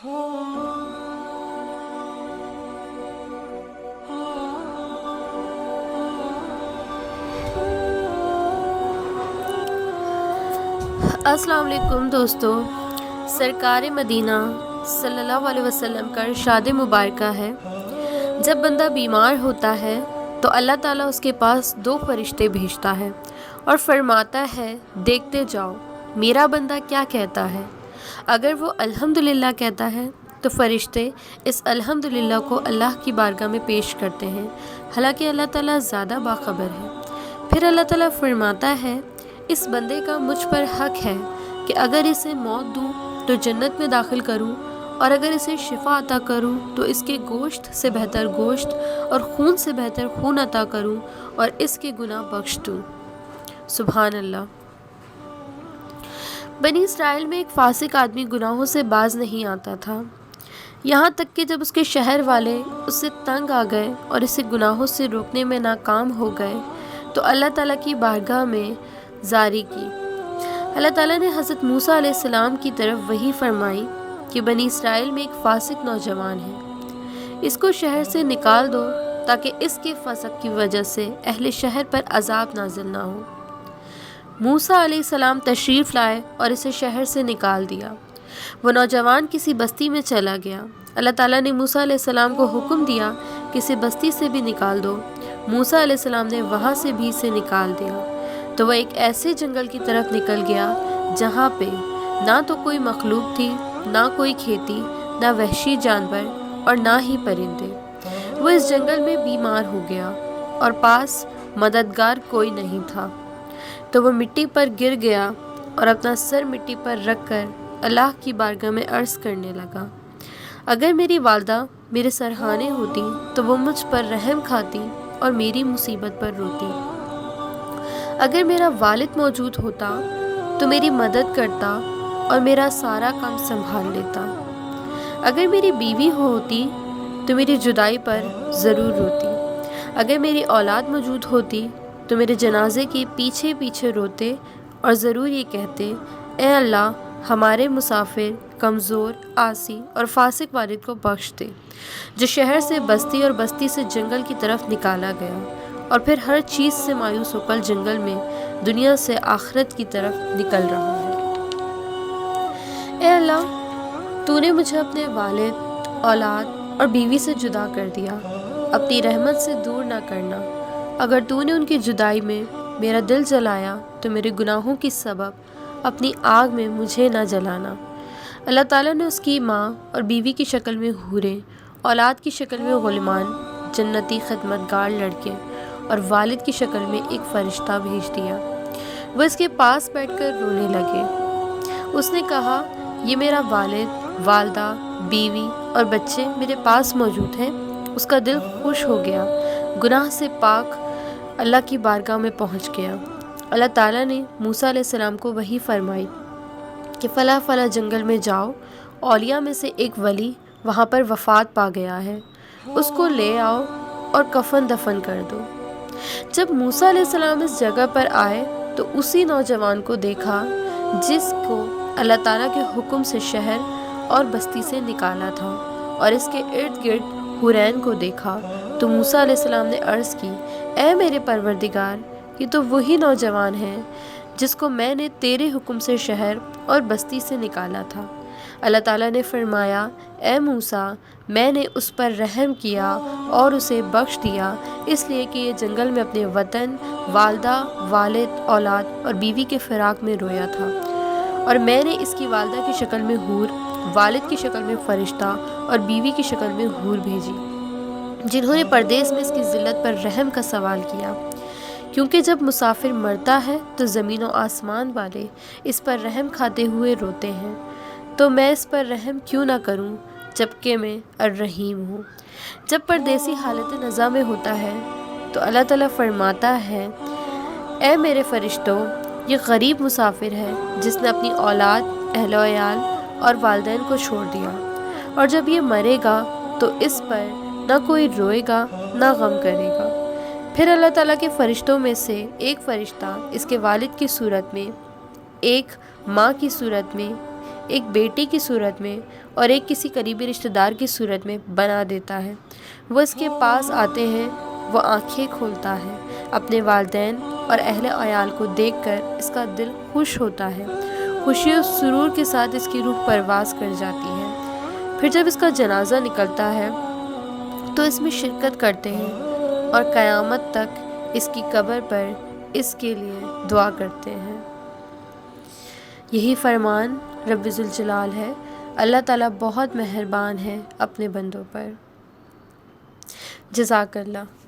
अस्सलाम वालेकुम दोस्तों, सरकार मदीना सल्लल्लाहु अलैहि वसल्लम का इरशाद मुबारका है, जब बंदा बीमार होता है तो अल्लाह ताला उसके पास 2 फरिश्ते भेजता है और फरमाता है, देखते जाओ मेरा बंदा क्या कहता है। अगर वो अल्हम्दुलिल्लाह कहता है तो फरिश्ते इस अल्हम्दुलिल्लाह को अल्लाह की बारगाह में पेश करते हैं, हालांकि अल्लाह ताला ज़्यादा बाखबर है। फिर अल्लाह ताला फरमाता है, इस बंदे का मुझ पर हक है कि अगर इसे मौत दूं तो जन्नत में दाखिल करूं, और अगर इसे शिफा अता करूं तो इसके गोश्त से बेहतर गोश्त और खून से बेहतर खून अता करूं और इसके गुनाह बख्श दूं। सुभान अल्लाह। बनी इसराइल में एक फासिक आदमी गुनाहों से बाज नहीं आता था, यहाँ तक कि जब उसके शहर वाले उससे तंग आ गए और इसे गुनाहों से रोकने में नाकाम हो गए तो अल्लाह ताला की बारगाह में जारी की। अल्लाह ताला ने हज़रत मूसा अलैहिस्सलाम की तरफ वही फरमाई कि बनी इसराइल में एक फासिक नौजवान है, इसको शहर से निकाल दो ताकि इसके फसक की वजह से अहले शहर पर अजाब नाजिल ना हो। मूसा अलैहिस्सलाम तशरीफ़ लाए और इसे शहर से निकाल दिया। वो नौजवान किसी बस्ती में चला गया। अल्लाह ताला ने मूसा अलैहिस्सलाम को हुक्म दिया कि इसे बस्ती से भी निकाल दो। मूसा अलैहिस्सलाम ने वहाँ से भी इसे निकाल दिया तो वह एक ऐसे जंगल की तरफ निकल गया जहाँ पे ना तो कोई मखलूक थी, ना कोई खेती, ना वहशी जानवर और ना ही परिंदे। वो इस जंगल में बीमार हो गया और पास मददगार कोई नहीं था, तो वो मिट्टी पर गिर गया और अपना सर मिट्टी पर रख कर अल्लाह की बारगाह में अर्ज़ करने लगा, अगर मेरी वालदा मेरे सरहाने होती तो वो मुझ पर रहम खाती और मेरी मुसीबत पर रोती। अगर मेरा वालिद मौजूद होता तो मेरी मदद करता और मेरा सारा काम संभाल लेता। अगर मेरी बीवी होती तो मेरी जुदाई पर ज़रूर रोती। अगर मेरी औलाद मौजूद होती तो मेरे जनाजे के पीछे पीछे रोते और ज़रूर ये कहते, ए अल्लाह हमारे मुसाफिर, कमज़ोर, आसी और फासिक वालिद को बख्श दे, जो शहर से बस्ती और बस्ती से जंगल की तरफ निकाला गया और फिर हर चीज़ से मायूस होकर जंगल में दुनिया से आखिरत की तरफ निकल रहा है। ए अल्लाह, तूने मुझे अपने वालिद, औलाद और बीवी से जुदा कर दिया, अपनी रहमत से दूर ना करना। अगर तूने उनकी जुदाई में मेरा दिल जलाया तो मेरे गुनाहों की सबब अपनी आग में मुझे ना जलाना। अल्लाह ताला ने उसकी माँ और बीवी की शक्ल में हूरें, औलाद की शक्ल में गुलमान, जन्नती खिदमतगार लड़के और वालिद की शक्ल में एक फ़रिश्ता भेज दिया। वह इसके पास बैठकर रोने लगे। उसने कहा, ये मेरा वालिद, वालदा, बीवी और बच्चे मेरे पास मौजूद हैं। उसका दिल खुश हो गया, गुनाह से पाक अल्लाह की बारगाह में पहुंच गया। अल्लाह ताला ने मूसा अलैहिस्सलाम को वही फरमाई कि फ़ला फ़ला जंगल में जाओ, औलिया में से एक वली वहाँ पर वफ़ात पा गया है, उसको ले आओ और कफन दफन कर दो। जब मूसा अलैहिस्सलाम इस जगह पर आए तो उसी नौजवान को देखा जिसको अल्लाह ताला के हुक्म से शहर और बस्ती से निकाला था, और इसके इर्द गिर्द हुरैन को देखा तो मूसा अलैहिस्सलाम ने अर्ज़ की, ऐ मेरे परवरदिगार, ये तो वही नौजवान है जिसको मैंने तेरे हुक्म से शहर और बस्ती से निकाला था। अल्लाह ताला ने फरमाया, ए मूसा, मैंने उस पर रहम किया और उसे बख्श दिया, इसलिए कि ये जंगल में अपने वतन, वालदा, वालिद, औलाद और बीवी के फ़िराक में रोया था, और मैंने इसकी वालदा की शक्ल में हूर, वालिद की शक्ल में फ़रिश्ता और बीवी की शक्ल में हूर भेजी, जिन्होंने परदेस में इसकी ज़िल्लत पर रहम का सवाल किया। क्योंकि जब मुसाफिर मरता है तो ज़मीन और आसमान वाले इस पर रहम खाते हुए रोते हैं, तो मैं इस पर रहम क्यों ना करूं, जबकि मैं अर्रहीम हूँ। जब परदेसी हालत नज़ा में होता है तो अल्लाह ताला फरमाता है, ए मेरे फ़रिश्तों, ये गरीब मुसाफिर है जिसने अपनी औलाद, अहल-ओ-याल और वालिदैन को छोड़ दिया, और जब ये मरेगा तो इस पर ना कोई रोएगा ना गम करेगा। फिर अल्लाह ताला के फ़रिश्तों में से एक फ़रिश्ता इसके वालिद की सूरत में, एक माँ की सूरत में, ایک بیٹے کی صورت میں اور ایک کسی قریبی رشتہ دار کی صورت میں بنا دیتا ہے۔ وہ اس کے پاس آتے ہیں، وہ آنکھیں کھولتا ہے، اپنے والدین اور اہل عیال کو دیکھ کر اس کا دل خوش ہوتا ہے، خوشی و سرور کے ساتھ اس کی روح پرواز کر جاتی ہے۔ پھر جب اس کا جنازہ نکلتا ہے تو اس میں شرکت کرتے ہیں اور قیامت تک اس کی قبر پر اس کے لیے دعا کرتے ہیں۔ یہی فرمان رب ذوالجلال ہے۔ اللہ تعالیٰ بہت مہربان ہے اپنے بندوں پر۔ جزاک اللہ۔